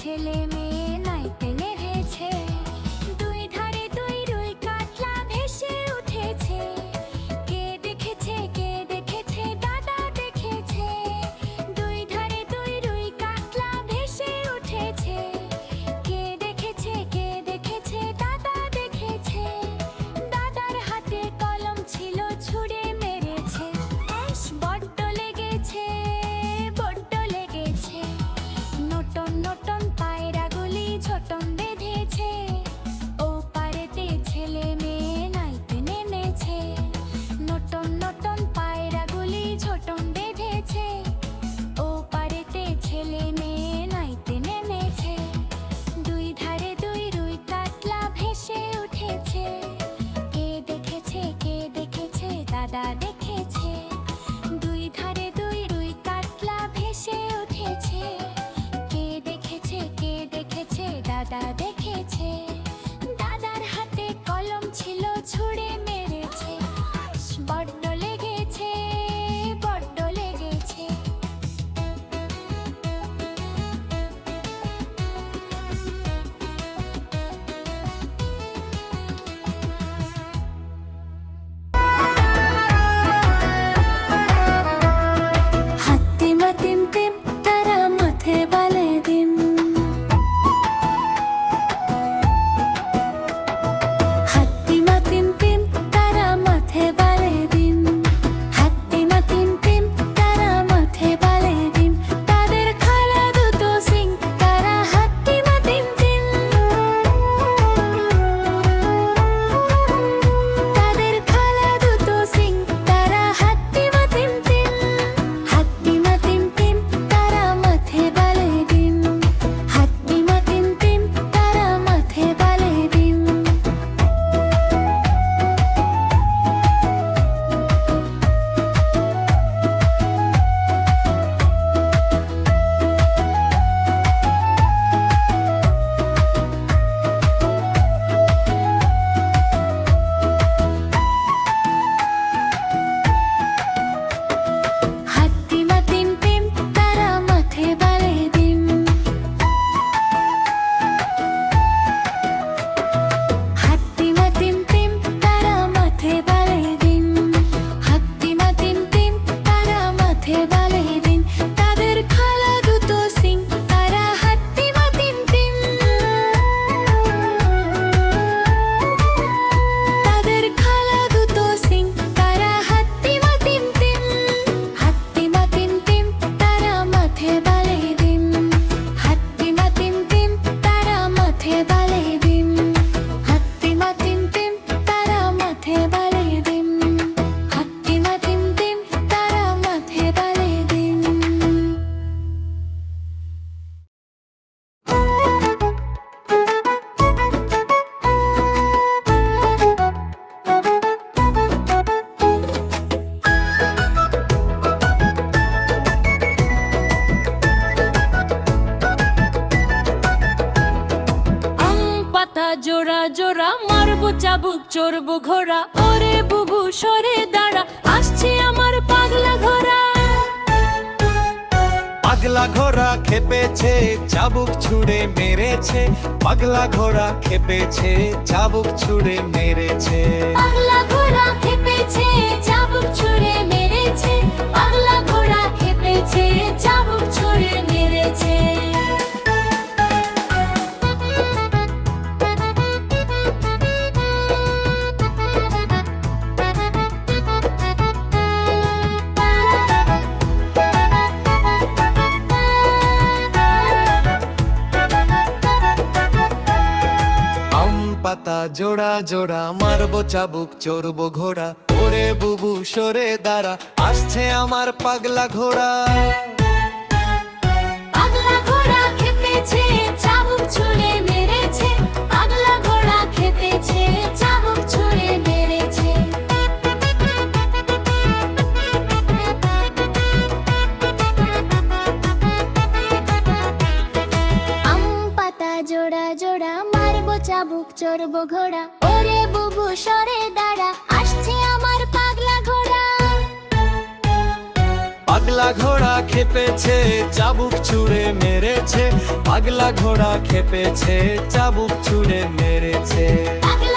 ছেলে মেয়ে নাইতে নেমেছে, দুই ধারে দুই রুই কাতলা ভেসে উঠেছে। কে দেখেছে দাদা দেখেছে, দুই ধারে দুই রুই কাতলা ভেসে উঠেছে। কে দেখেছে দাদা দেখেছে, দাদার হাতে কলম ছিল ছুঁড়ে মেরেছে। বড্ড লেগেছে নটন নটন পায়রাগুলি ঝোটন বেঁধেছে, ও পারেতে ছেলে মেয়ে নাইতে নেমেছে। নটন নটন পায়রাগুলি ঝোটন বেঁধেছে, ও পারেতে ছেলে মেয়ে নাইতে নেমেছে। দুই ধারে দুই রুই কাতলা ভেসে উঠেছে। কে দেখেছে দাদা দেখেছে, দুই ধারে দুই রুই কাতলা ভেসে উঠেছে। কে দেখেছে দাদা দেখেছে, দাদার হাতে কলম ছিল ছুঁড়ে মেরেছে। বড্ড লেগেছে হাত্তিমা টিম টিম তারা মাথে বালে দিম। হাত্তিমা টিম টিম তারা মাথে বালে দিম। হাত্তিমা টিম টিম তারা মাথে বালে দিম। তাদের খালা দুটো সিং তারা হাত্তিমা টিম টিম। তাদের খালা দুটো সিং তারা হাত্তিমা টিম টিম। হাত্তিমা টিম টিম তারা মাথে বালে দিম। হাত্তিমা টিম টিম তারা মাথে বালে দিম। হাত্তিমা টিম টিম তারা মাথে বালে দিম। হাত্তিমা টিম টিম তারা মাথে বালে দিম। হাত্তিমা টিম টিম তারা মাথে বালে দিম। তাদের খালা দুটো সিং তারা হাত্তিমা টিম টিম। তাদের খালা দুটো সিং তারা হাত্তিমা টিম টিম। হাত্তিমা টিম টিম তারা মাথে বালে দিম। হাত্তিমা টিম টিম তারা মাথে বালে দিম। হাত্তিমা টিম টিম তারা মাথে বালে দিম। হাত্তিমা টিম টিম তারা মাথে বালে দিম। আম পাতা জোড়া জোড়া মারবো চাবুক চড়বো ঘোড়া, ওরে বুবু সরে দাঁড়া আসছে আমার পাগলা ঘোড়া। পাগলা ঘোড়া খেপেছে চাবুক ছুঁড়ে মেরেছে। পাগলা ঘোড়া খেপেছে চাবুক ছুঁড়ে মেরেছে। পাগলা ঘোড়া খেপেছে চাবুক ছুঁড়ে মেরেছে। পাগলা ঘোড়া খেপেছে চাবুক ছুঁড়ে মেরেছে। আম পাতা জোড়া জোড়া মারবো চাবুক চড়বো ঘোড়া, ওরে বুবু সরে দাঁড়া আসছে আমার পাগলা ঘোড়া। পাগলা ঘোড়া খেপেছে চাবুক ছুঁড়ে মেরেছে। পাগলা ঘোড়া খেপেছে চাবুক ছুঁড়ে মেরেছে। আম পাতা জোড়া জোড়া মারবো চাবুক চড়বো ঘোড়া, ওরে বুবু সরে দাঁড়া আসছে আমার পাগলা ঘোড়া। পাগলা ঘোড়া খেপেছে চাবুক ছুঁড়ে মেরেছে পাগলা ঘোড়া খেপেছে চাবুক ছুঁড়ে মেরেছে পাগলা